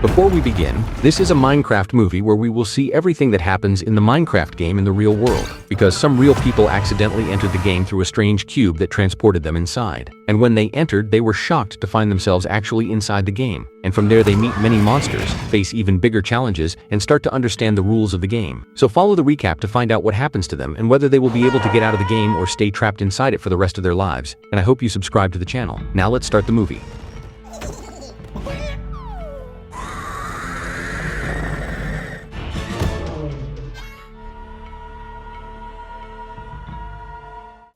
Before we begin, this is a Minecraft movie where we will see everything that happens in the Minecraft game in the real world, because some real people accidentally entered the game through a strange cube that transported them inside. And when they entered, they were shocked to find themselves actually inside the game. And from there they meet many monsters, face even bigger challenges, and start to understand the rules of the game. So follow the recap to find out what happens to them and whether they will be able to get out of the game or stay trapped inside it for the rest of their lives. And I hope you subscribe to the channel. Now let's start the movie.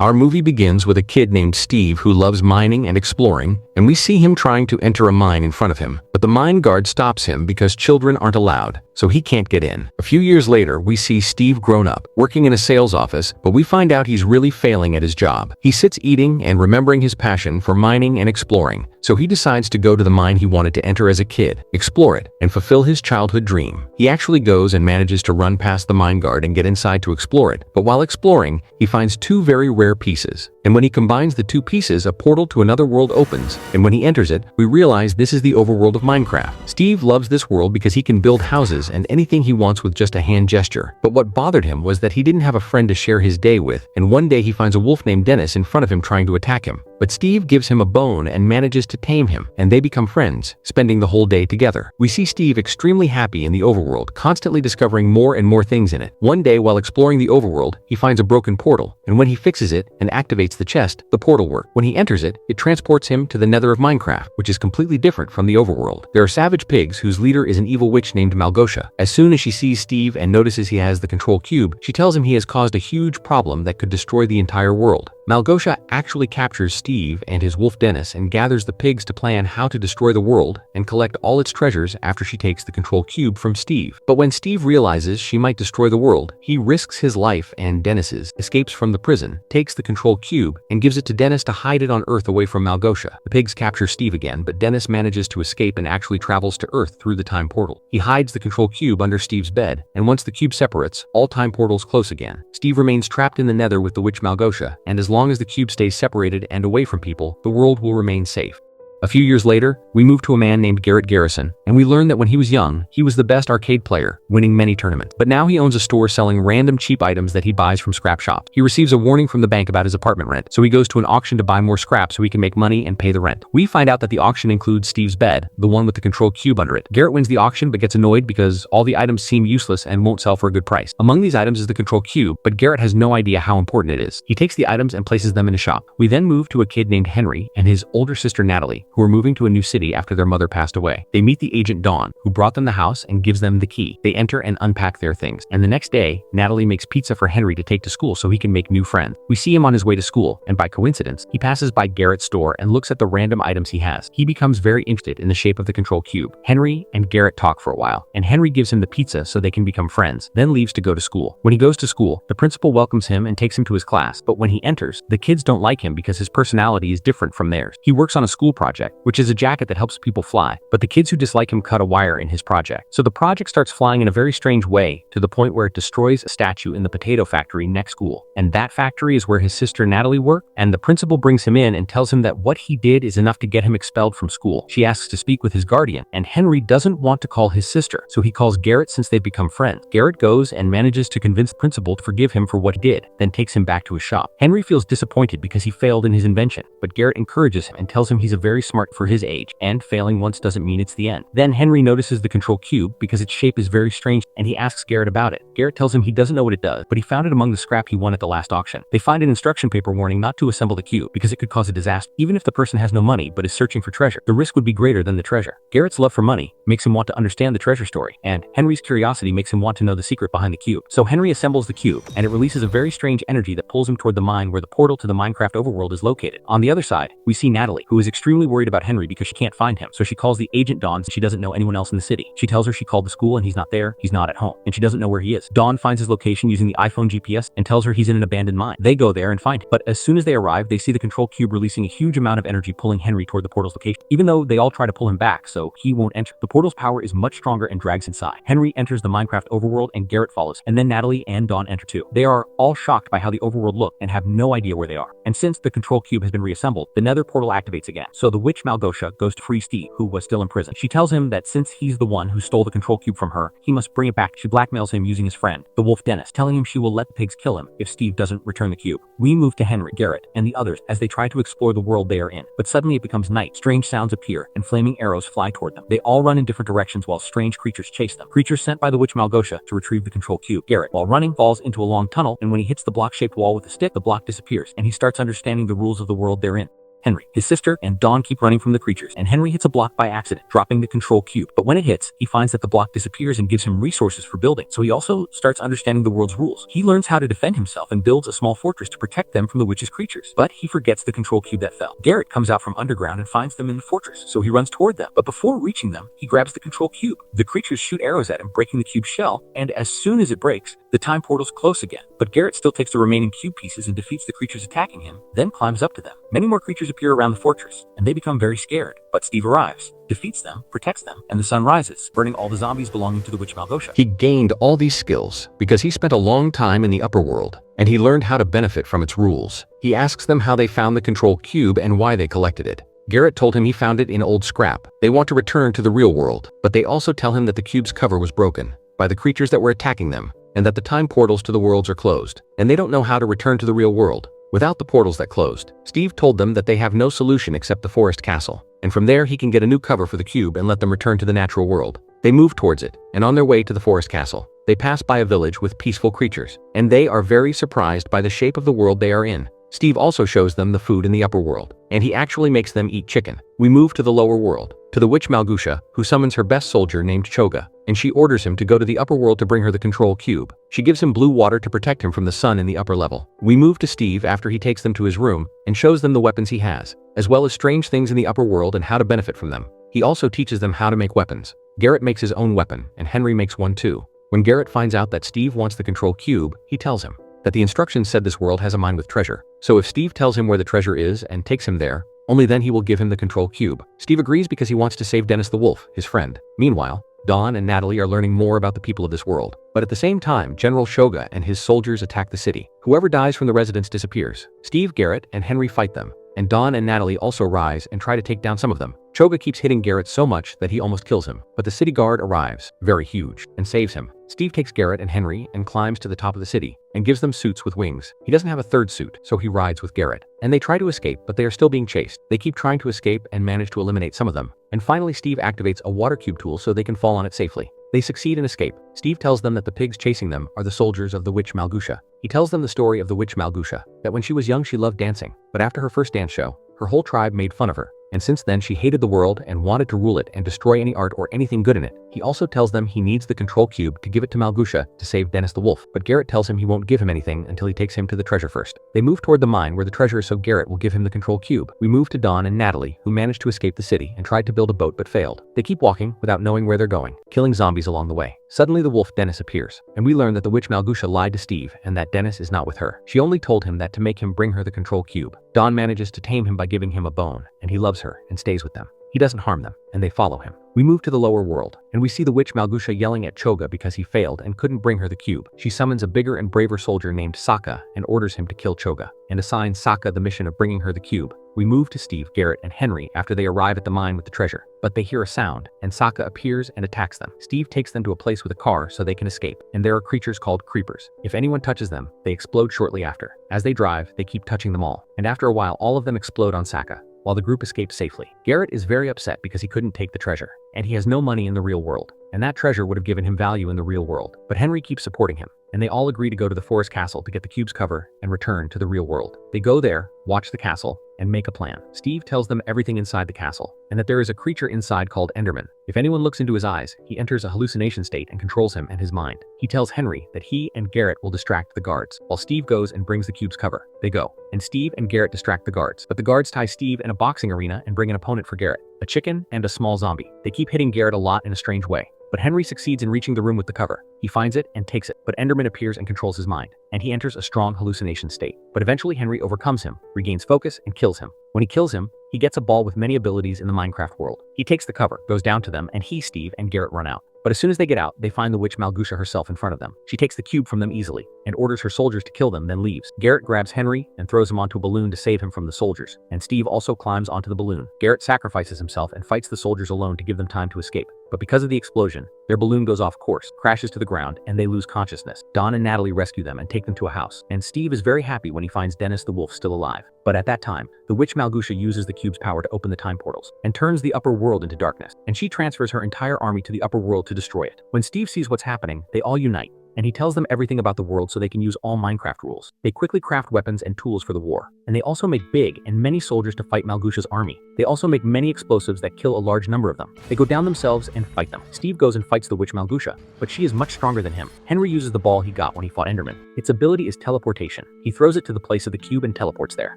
Our movie begins with a kid named Steve who loves mining and exploring, and we see him trying to enter a mine in front of him, but the mine guard stops him because children aren't allowed, so he can't get in. A few years later, we see Steve grown up, working in a sales office, but we find out he's really failing at his job. He sits eating and remembering his passion for mining and exploring, so he decides to go to the mine he wanted to enter as a kid, explore it, and fulfill his childhood dream. He actually goes and manages to run past the mine guard and get inside to explore it, but while exploring, he finds two very rare pieces. And when he combines the two pieces, a portal to another world opens, and when he enters it, we realize this is the overworld of Minecraft. Steve loves this world because he can build houses and anything he wants with just a hand gesture. But what bothered him was that he didn't have a friend to share his day with, and one day he finds a wolf named Dennis in front of him trying to attack him. But Steve gives him a bone and manages to tame him, and they become friends, spending the whole day together. We see Steve extremely happy in the overworld, constantly discovering more and more things in it. One day while exploring the overworld, he finds a broken portal, and when he fixes it and activates the chest, the portal works. When he enters it, it transports him to the nether of Minecraft, which is completely different from the overworld. There are savage pigs whose leader is an evil witch named Malgosha. As soon as she sees Steve and notices he has the control cube, she tells him he has caused a huge problem that could destroy the entire world. Malgosha actually captures Steve and his wolf Dennis and gathers the pigs to plan how to destroy the world and collect all its treasures after she takes the control cube from Steve. But when Steve realizes she might destroy the world, he risks his life and Dennis's, escapes from the prison, takes the control cube, and gives it to Dennis to hide it on Earth away from Malgosha. The pigs capture Steve again, but Dennis manages to escape and actually travels to Earth through the time portal. He hides the control cube under Steve's bed, and once the cube separates, all time portals close again. Steve remains trapped in the nether with the witch Malgosha, and as long as the cube stays separated and away from people, the world will remain safe. A few years later, we move to a man named Garrett Garrison, and we learn that when he was young, he was the best arcade player, winning many tournaments. But now he owns a store selling random cheap items that he buys from scrap shops. He receives a warning from the bank about his apartment rent, so he goes to an auction to buy more scrap so he can make money and pay the rent. We find out that the auction includes Steve's bed, the one with the control cube under it. Garrett wins the auction but gets annoyed because all the items seem useless and won't sell for a good price. Among these items is the control cube, but Garrett has no idea how important it is. He takes the items and places them in a shop. We then move to a kid named Henry and his older sister Natalie, who are moving to a new city after their mother passed away. They meet the agent Dawn, who brought them the house and gives them the key. They enter and unpack their things. And the next day, Natalie makes pizza for Henry to take to school so he can make new friends. We see him on his way to school, and by coincidence, he passes by Garrett's store and looks at the random items he has. He becomes very interested in the shape of the control cube. Henry and Garrett talk for a while, and Henry gives him the pizza so they can become friends, then leaves to go to school. When he goes to school, the principal welcomes him and takes him to his class, but when he enters, the kids don't like him because his personality is different from theirs. He works on a school project, which is a jacket that helps people fly, but the kids who dislike him cut a wire in his project. So the project starts flying in a very strange way to the point where it destroys a statue in the potato factory next school. And that factory is where his sister Natalie worked, and the principal brings him in and tells him that what he did is enough to get him expelled from school. She asks to speak with his guardian, and Henry doesn't want to call his sister, so he calls Garrett since they've become friends. Garrett goes and manages to convince the principal to forgive him for what he did, then takes him back to his shop. Henry feels disappointed because he failed in his invention, but Garrett encourages him and tells him he's a very smart for his age, and failing once doesn't mean it's the end. Then Henry notices the control cube because its shape is very strange, and he asks Garrett about it. Garrett tells him he doesn't know what it does, but he found it among the scrap he won at the last auction. They find an instruction paper warning not to assemble the cube because it could cause a disaster. Even if the person has no money but is searching for treasure, the risk would be greater than the treasure. Garrett's love for money makes him want to understand the treasure story, and Henry's curiosity makes him want to know the secret behind the cube. So Henry assembles the cube, and it releases a very strange energy that pulls him toward the mine where the portal to the Minecraft overworld is located. On the other side, we see Natalie, who is extremely worried about Henry because she can't find him, so she calls the agent Dawn. She doesn't know anyone else in the city. She tells her she called the school and he's not there, he's not at home, and she doesn't know where he is. Dawn finds his location using the iPhone GPS and tells her he's in an abandoned mine. They go there and find him, but as soon as they arrive, they see the control cube releasing a huge amount of energy pulling Henry toward the portal's location, even though they all try to pull him back so he won't enter. The portal's power is much stronger and drags inside. Henry enters the Minecraft overworld and Garrett follows, and then Natalie and Dawn enter too. They are all shocked by how the overworld looked and have no idea where they are. And since the control cube has been reassembled, the nether portal activates again. So the witch Malgosha goes to free Steve, who was still in prison. She tells him that since he's the one who stole the control cube from her, he must bring it back. She blackmails him using his friend, the wolf Dennis, telling him she will let the pigs kill him if Steve doesn't return the cube. We move to Henry, Garrett, and the others as they try to explore the world they are in. But suddenly it becomes night. Strange sounds appear, and flaming arrows fly toward them. They all run in different directions while strange creatures chase them. Creatures sent by the witch Malgosha to retrieve the control cube. Garrett, while running, falls into a long tunnel, and when he hits the block-shaped wall with a stick, the block disappears, and he starts understanding the rules of the world they're in. Henry, his sister, and Dawn keep running from the creatures, and Henry hits a block by accident, dropping the control cube. But when it hits, he finds that the block disappears and gives him resources for building, so he also starts understanding the world's rules. He learns how to defend himself and builds a small fortress to protect them from the witch's creatures. But he forgets the control cube that fell. Garrett comes out from underground and finds them in the fortress, so he runs toward them. But before reaching them, he grabs the control cube. The creatures shoot arrows at him, breaking the cube's shell, and as soon as it breaks, the time portals close again. But Garrett still takes the remaining cube pieces and defeats the creatures attacking him, then climbs up to them. Many more creatures appear around the fortress, and they become very scared. But Steve arrives, defeats them, protects them, and the sun rises, burning all the zombies belonging to the witch Malgosha. He gained all these skills because he spent a long time in the upper world, and he learned how to benefit from its rules. He asks them how they found the control cube and why they collected it. Garrett told him he found it in old scrap. They want to return to the real world, but they also tell him that the cube's cover was broken by the creatures that were attacking them, and that the time portals to the worlds are closed, and they don't know how to return to the real world without the portals that closed. Steve told them that they have no solution except the forest castle, and from there he can get a new cover for the cube and let them return to the natural world. They move towards it, and on their way to the forest castle, they pass by a village with peaceful creatures, and they are very surprised by the shape of the world they are in. Steve also shows them the food in the upper world, and he actually makes them eat chicken. We move to the lower world, to the witch Malgosha, who summons her best soldier named Choga, and she orders him to go to the upper world to bring her the control cube. She gives him blue water to protect him from the sun in the upper level. We move to Steve after he takes them to his room and shows them the weapons he has, as well as strange things in the upper world and how to benefit from them. He also teaches them how to make weapons. Garrett makes his own weapon, and Henry makes one too. When Garrett finds out that Steve wants the control cube, he tells him that the instructions said this world has a mine with treasure. So if Steve tells him where the treasure is and takes him there, only then he will give him the control cube. Steve agrees because he wants to save Dennis the wolf, his friend. Meanwhile, Dawn and Natalie are learning more about the people of this world. But at the same time, General Shoga and his soldiers attack the city. Whoever dies from the residents disappears. Steve, Garrett, and Henry fight them, and Dawn and Natalie also rise and try to take down some of them. Choga keeps hitting Garrett so much that he almost kills him, but the city guard arrives, very huge, and saves him. Steve takes Garrett and Henry and climbs to the top of the city and gives them suits with wings. He doesn't have a third suit, so he rides with Garrett. And they try to escape, but they are still being chased. They keep trying to escape and manage to eliminate some of them. And finally, Steve activates a water cube tool so they can fall on it safely. They succeed and escape. Steve tells them that the pigs chasing them are the soldiers of the witch Malgosha. He tells them the story of the witch Malgosha, that when she was young she loved dancing, but after her first dance show, her whole tribe made fun of her. And since then she hated the world and wanted to rule it and destroy any art or anything good in it. He also tells them he needs the control cube to give it to Malgosha to save Dennis the wolf, but Garrett tells him he won't give him anything until he takes him to the treasure first. They move toward the mine where the treasure is, so Garrett will give him the control cube. We move to Dawn and Natalie, who managed to escape the city and tried to build a boat but failed. They keep walking without knowing where they're going, killing zombies along the way. Suddenly the wolf Dennis appears, and we learn that the witch Malgosha lied to Steve and that Dennis is not with her. She only told him that to make him bring her the control cube. Dawn manages to tame him by giving him a bone, and he loves her and stays with them. He doesn't harm them, and they follow him. We move to the lower world, and we see the witch Malgosha yelling at Choga because he failed and couldn't bring her the cube. She summons a bigger and braver soldier named Sokka and orders him to kill Choga, and assigns Sokka the mission of bringing her the cube. We move to Steve, Garrett, and Henry after they arrive at the mine with the treasure, but they hear a sound, and Sokka appears and attacks them. Steve takes them to a place with a car so they can escape, and there are creatures called creepers. If anyone touches them, they explode shortly after. As they drive, they keep touching them all, and after a while all of them explode on Sokka, while the group escapes safely. Garrett is very upset because he couldn't take the treasure, and he has no money in the real world, and that treasure would have given him value in the real world. But Henry keeps supporting him, and they all agree to go to the forest castle to get the cube's cover and return to the real world. They go there, watch the castle, and make a plan. Steve tells them everything inside the castle, and that there is a creature inside called Enderman. If anyone looks into his eyes, he enters a hallucination state and controls him and his mind. He tells Henry that he and Garrett will distract the guards, while Steve goes and brings the cube's cover. They go, and Steve and Garrett distract the guards, but the guards tie Steve in a boxing arena and bring an opponent for Garrett, a chicken and a small zombie. They keep hitting Garrett a lot in a strange way. But Henry succeeds in reaching the room with the cover. He finds it and takes it, but Enderman appears and controls his mind, and he enters a strong hallucination state. But eventually Henry overcomes him, regains focus, and kills him. When he kills him, he gets a ball with many abilities in the Minecraft world. He takes the cover, goes down to them, and he, Steve, and Garrett run out. But as soon as they get out, they find the witch Malgusha herself in front of them. She takes the cube from them easily and orders her soldiers to kill them, then leaves. Garrett grabs Henry and throws him onto a balloon to save him from the soldiers, and Steve also climbs onto the balloon. Garrett sacrifices himself and fights the soldiers alone to give them time to escape. But because of the explosion, their balloon goes off course, crashes to the ground, and they lose consciousness. Dawn and Natalie rescue them and take them to a house, and Steve is very happy when he finds Dennis the wolf still alive. But at that time, the witch Malgusha uses the cube's power to open the time portals and turns the upper world into darkness, and she transfers her entire army to the upper world to destroy it. When Steve sees what's happening, they all unite, and he tells them everything about the world so they can use all Minecraft rules. They quickly craft weapons and tools for the war, and they also make big and many soldiers to fight Malgusha's army. They also make many explosives that kill a large number of them. They go down themselves and fight them. Steve goes and fights the witch Malgusha, but she is much stronger than him. Henry uses the ball he got when he fought Enderman. Its ability is teleportation. He throws it to the place of the cube and teleports there.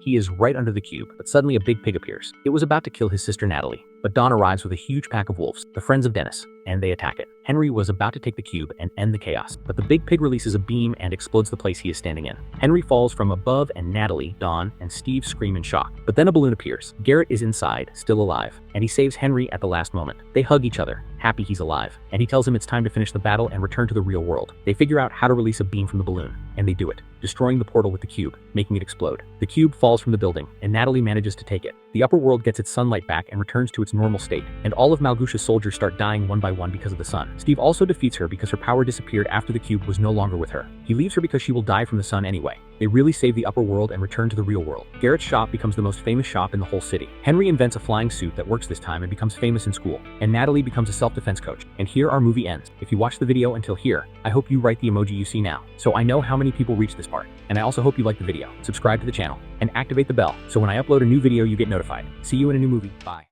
He is right under the cube, but suddenly a big pig appears. It was about to kill his sister Natalie, but Dawn arrives with a huge pack of wolves, the friends of Dennis, and they attack it. Henry was about to take the cube and end the chaos, but the big pig releases a beam and explodes the place he is standing in. Henry falls from above and Natalie, Dawn, and Steve scream in shock. But then a balloon appears. Garrett is inside, still alive, and he saves Henry at the last moment. They hug each other, happy he's alive, and he tells him it's time to finish the battle and return to the real world. They figure out how to release a beam from the balloon, and they do it, destroying the portal with the cube, making it explode. The cube falls from the building, and Natalie manages to take it. The upper world gets its sunlight back and returns to its normal state, and all of Malgusha's soldiers start dying one by one because of the sun. Steve also defeats her because her power disappeared after the cube was no longer with her. He leaves her because she will die from the sun anyway. They really save the upper world and return to the real world. Garrett's shop becomes the most famous shop in the whole city. Henry invents a flying suit that works this time and becomes famous in school, and Natalie becomes a self-defense coach. And here our movie ends. If you watched the video until here, I hope you write the emoji you see now, so I know how many people reached this part. And I also hope you like the video, subscribe to the channel, and activate the bell so when I upload a new video you get notified. See you in a new movie. Bye.